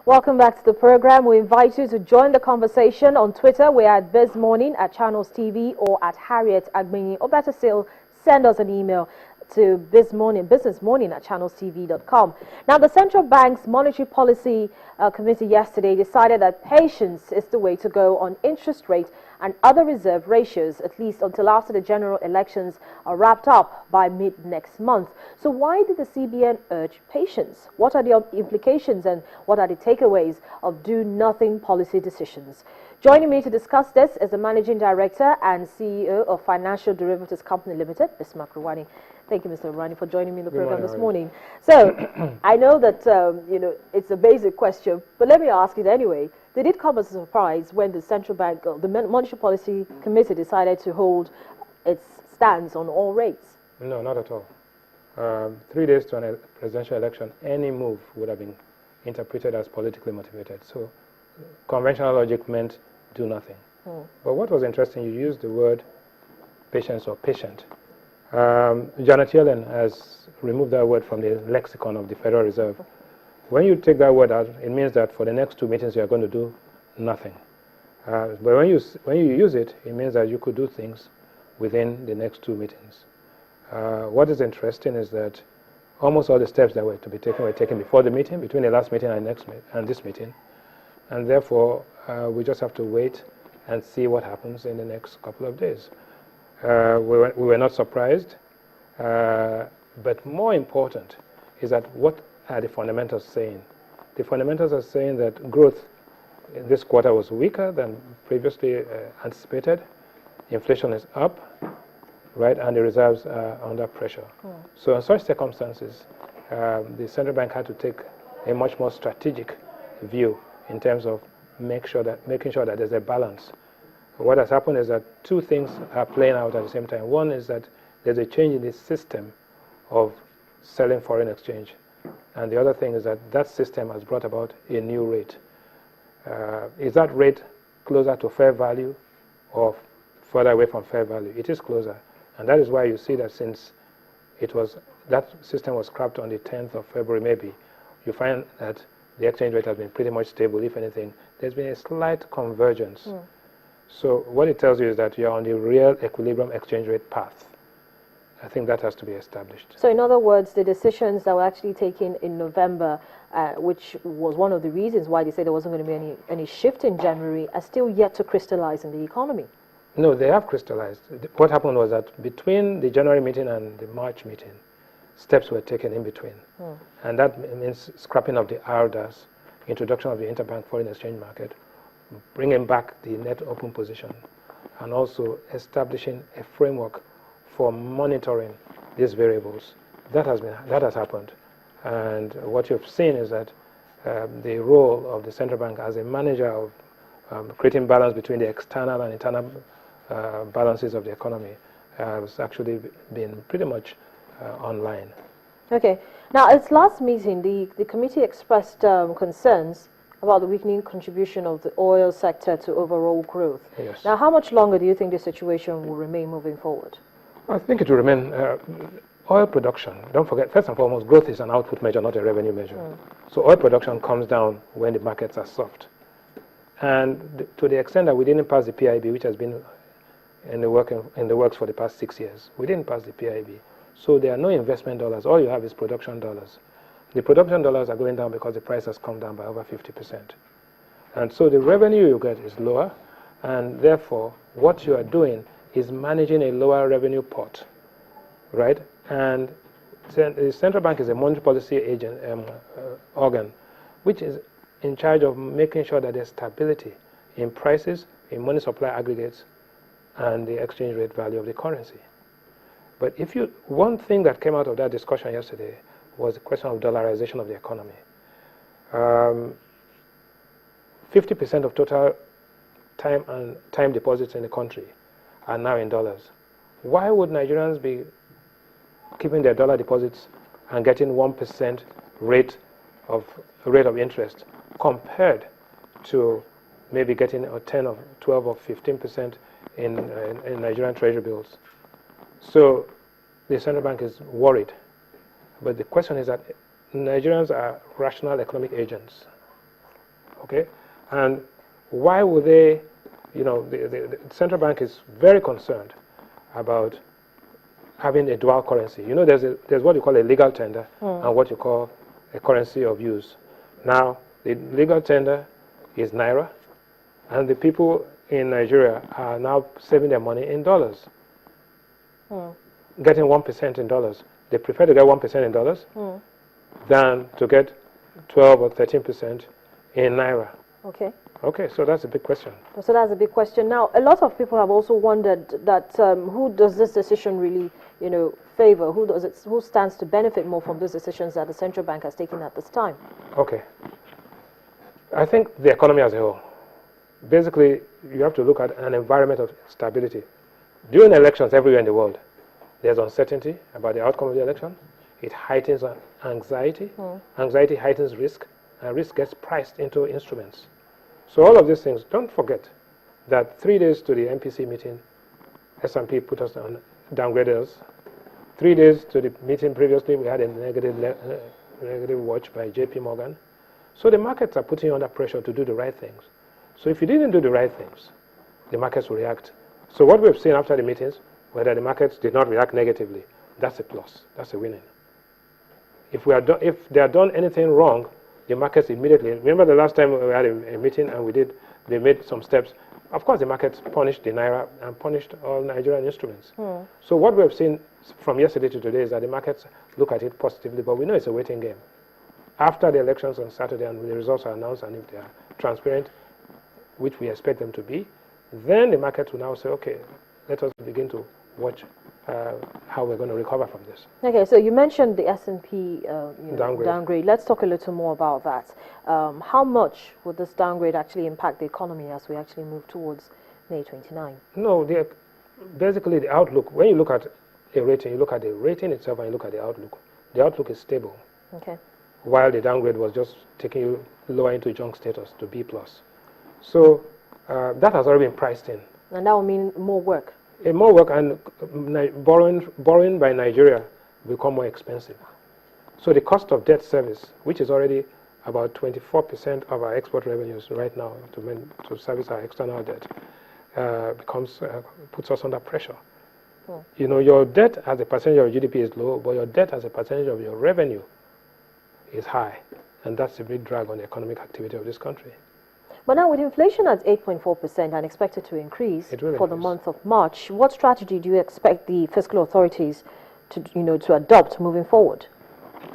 Welcome back to the program. We invite you to join the conversation on Twitter. We're at Biz Morning at Channels TV or at Harriet Agbeni, or better still, send us an email to businessmorning at channelstv.com. Now, the Central Bank's Monetary Policy Committee yesterday decided that patience is the way to go on interest rate and other reserve ratios, at least until after the general elections are wrapped up by mid next month. So why did the CBN urge patience? What are the implications and what are the takeaways of do-nothing policy decisions? Joining me to discuss this is the Managing Director and CEO of Financial Derivatives Company Limited, Mr. Makrowani. Thank you, Mr. Rani, for joining me in the program this morning. So, I know that, it's a basic question, but let me ask it anyway. Did it come as a surprise when the Central Bank, the Monetary Policy Committee decided to hold its stance on all rates? No, not at all. 3 days to a presidential election, any move would have been interpreted as politically motivated. So, conventional logic meant do nothing. But what was interesting, you used the word patience or patient. Janet Yellen has removed that word from the lexicon of the Federal Reserve. When you take that word out, it means that for the next 2 meetings you are going to do nothing. But when you use it, it means that you could do things within the next 2 meetings. What is interesting is that almost all the steps that were to be taken were taken before the meeting, between the last meeting and this meeting. And therefore, we just have to wait and see what happens in the next couple of days. We were not surprised, but more important is that what are the fundamentals saying? The fundamentals are saying that growth in this quarter was weaker than previously anticipated. Inflation is up, right, and the reserves are under pressure. So in such circumstances, the central bank had to take a much more strategic view in terms of making sure that there's a balance. What has happened is that 2 things are playing out at the same time. One is that there's a change in the system of selling foreign exchange. And the other thing is that that system has brought about a new rate. Is that rate closer to fair value or further away from fair value? It is closer. And that is why you see that since that system was scrapped on the 10th of February maybe, you find that the exchange rate has been pretty much stable. If anything, there's been a slight convergence. So what it tells you is that you're on the real equilibrium exchange rate path. I think that has to be established. So in other words, the decisions that were actually taken in November, which was one of the reasons why they said there wasn't going to be any shift in January, are still yet to crystallize in the economy. No, they have crystallized. What happened was that between the January meeting and the March meeting, steps were taken in between. And that means scrapping of the RDAS, introduction of the interbank foreign exchange market, bringing back the net open position, and also establishing a framework for monitoring these variables. That has happened. And what you've seen is that the role of the central bank as a manager of creating balance between the external and internal balances of the economy has actually been pretty much online. Okay. Now, at its last meeting, the committee expressed concerns about the weakening contribution of the oil sector to overall growth. Yes. Now, how much longer do you think this situation will remain moving forward? I think it will remain oil production. Don't forget, first and foremost, growth is an output measure, not a revenue measure. So oil production comes down when the markets are soft. And to the extent that we didn't pass the PIB, which has been in the works for the past 6 years, we didn't pass the PIB. So there are no investment dollars. All you have is production dollars. The production dollars are going down because the price has come down by over 50%. And so the revenue you get is lower, and therefore what you are doing is managing a lower revenue pot, right? And the central bank is a monetary policy organ, which is in charge of making sure that there's stability in prices, in money supply aggregates, and the exchange rate value of the currency. But one thing that came out of that discussion yesterday was the question of dollarization of the economy. 50% of total time deposits in the country are now in dollars. Why would Nigerians be keeping their dollar deposits and getting 1% rate of interest compared to maybe getting a 10 or 12 or 15% in Nigerian treasury bills? So the central bank is worried. But the question is that Nigerians are rational economic agents. Okay? And why would they, the central bank is very concerned about having a dual currency. There's what you call a legal tender and what you call a currency of use. Now, the legal tender is Naira, and the people in Nigeria are now saving their money in dollars, getting 1% in dollars. They prefer to get 1% in dollars than to get 12 or 13% in Naira. Okay. Okay, so that's a big question. So that's a big question. Now, a lot of people have also wondered that who does this decision really, favor? Who stands to benefit more from those decisions that the central bank has taken at this time? Okay. I think the economy as a whole. Basically, you have to look at an environment of stability. During elections everywhere in the world, there's uncertainty about the outcome of the election. It heightens anxiety. Anxiety heightens risk, and risk gets priced into instruments. So all of these things, don't forget that 3 days to the MPC meeting, S&P put us on downgraded us. 3 days to the meeting previously, we had a negative watch by JP Morgan. So the markets are putting you under pressure to do the right things. So if you didn't do the right things, the markets will react. So what we've seen after the meetings, whether the markets did not react negatively, that's a plus. That's a winning. If they had done anything wrong, the markets immediately. Remember the last time we had a meeting and they made some steps. Of course, the markets punished the Naira and punished all Nigerian instruments. So what we have seen from yesterday to today is that the markets look at it positively, but we know it's a waiting game. After the elections on Saturday and the results are announced, and if they are transparent, which we expect them to be, then the market will now say, okay, let us begin to watch how we're going to recover from this. Okay, so you mentioned the S&P downgrade. Let's talk a little more about that. How much would this downgrade actually impact the economy as we actually move towards May 29? No, basically the outlook, when you look at a rating, you look at the rating itself and you look at the outlook. The outlook is stable. Okay. While the downgrade was just taking you lower into junk status to B+. So that has already been priced in. And that will mean more work. More work, and borrowing by Nigeria will become more expensive. So the cost of debt service, which is already about 24% of our export revenues right now to service our external debt, puts us under pressure. Your debt as a percentage of GDP is low, but your debt as a percentage of your revenue is high, and that's a big drag on the economic activity of this country. But now with inflation at 8.4% and expected to increase for the month of March, what strategy do you expect the fiscal authorities to adopt moving forward?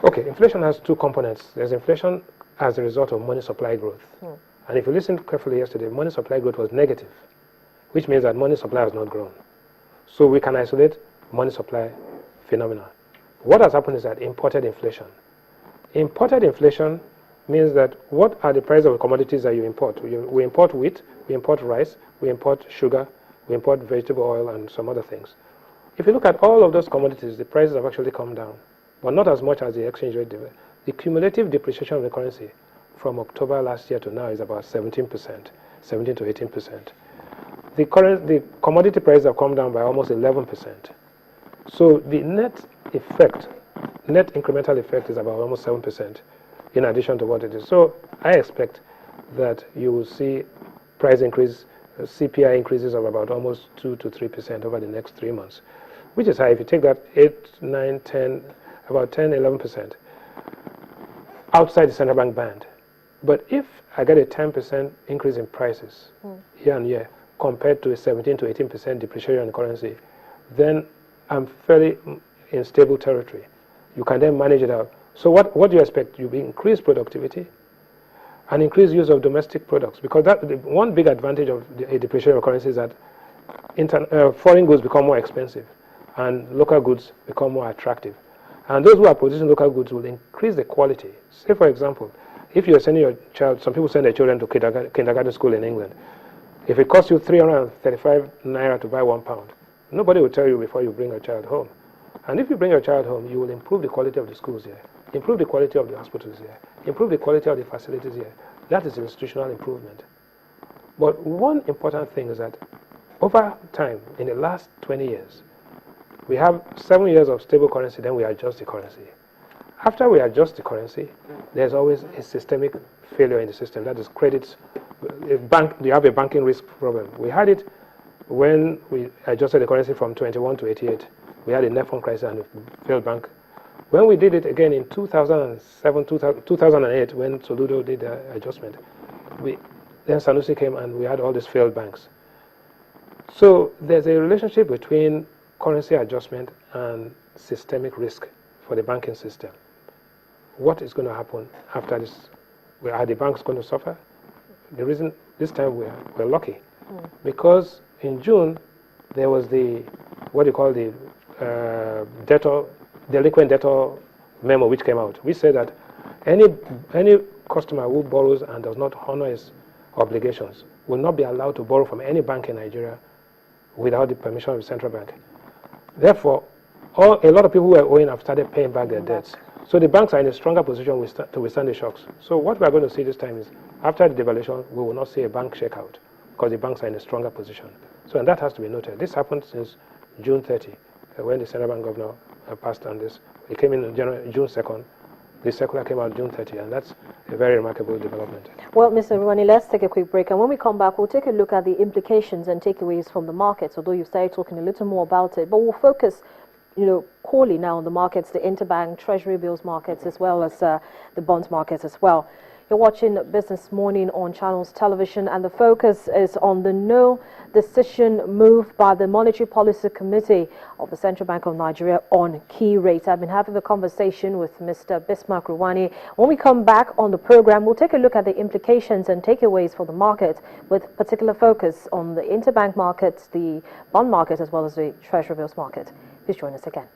Okay, inflation has two components. There's inflation as a result of money supply growth. And if you listened carefully yesterday, money supply growth was negative, which means that money supply has not grown. So we can isolate money supply phenomena. What has happened is that imported inflation. Imported inflation means that what are the price of the commodities that you import? We import wheat, we import rice, we import sugar, we import vegetable oil and some other things. If you look at all of those commodities, the prices have actually come down, but not as much as the exchange rate. The cumulative depreciation of the currency from October last year to now is about 17%, 17 to 18%. The commodity prices have come down by almost 11%. So the net incremental effect is about almost 7%. In addition to what it is. So I expect that you will see price increase, CPI increases of about almost 2 to 3% over the next 3 months, which is high. If you take that 8, 9, 10, about 10, 11% outside the central bank band. But if I get a 10% increase in prices year on year compared to a 17 to 18% depreciation in the currency, then I'm fairly in stable territory. You can then manage it out. So what do you expect? You increase productivity and increase use of domestic products, because one big advantage of a depreciation of currency is that foreign goods become more expensive and local goods become more attractive. And those who are producing local goods will increase the quality. Say, for example, if you're sending your child, some people send their children to kindergarten school in England. If it costs you 335 naira to buy £1, nobody will tell you before you bring your child home. And if you bring your child home, you will improve the quality of the schools here, improve the quality of the hospitals here, improve the quality of the facilities here. That is institutional improvement. But one important thing is that over time, in the last 20 years, we have 7 years of stable currency, then we adjust the currency. After we adjust the currency, there's always a systemic failure in the system. That is credit. You have a banking risk problem. We had it when we adjusted the currency from 21 to 88. We had a net fund crisis and a failed bank. When we did it again in 2007, 2008, when Soludo did the adjustment, then Sanusi came and we had all these failed banks. So there's a relationship between currency adjustment and systemic risk for the banking system. What is going to happen after this? Are the banks going to suffer? The reason this time we're lucky, because in June there was the delinquent debtor memo which came out. We said that any customer who borrows and does not honor his obligations will not be allowed to borrow from any bank in Nigeria without the permission of the central bank. Therefore, a lot of people who were owing have started paying back their debts. So the banks are in a stronger position to withstand the shocks. So what we are going to see this time is, after the devaluation, we will not see a bank shakeout because the banks are in a stronger position. So and that has to be noted. This happened since June 30, when the central bank governor passed on this. It came in June 2nd. The circular came out June 30, and that's a very remarkable development. Well, Mr. Ruwani, let's take a quick break, and when we come back, we'll take a look at the implications and takeaways from the markets, although you started talking a little more about it, but we'll focus quickly now on the markets, the interbank, treasury bills markets, as well as the bonds markets as well. You're watching Business Morning on Channels Television, and the focus is on the no decision move by the Monetary Policy Committee of the Central Bank of Nigeria on key rates. I've been having a conversation with Mr. Bismarck Ruwani. When we come back on the program, we'll take a look at the implications and takeaways for the market, with particular focus on the interbank markets, the bond market, as well as the treasury bills market. Please join us again.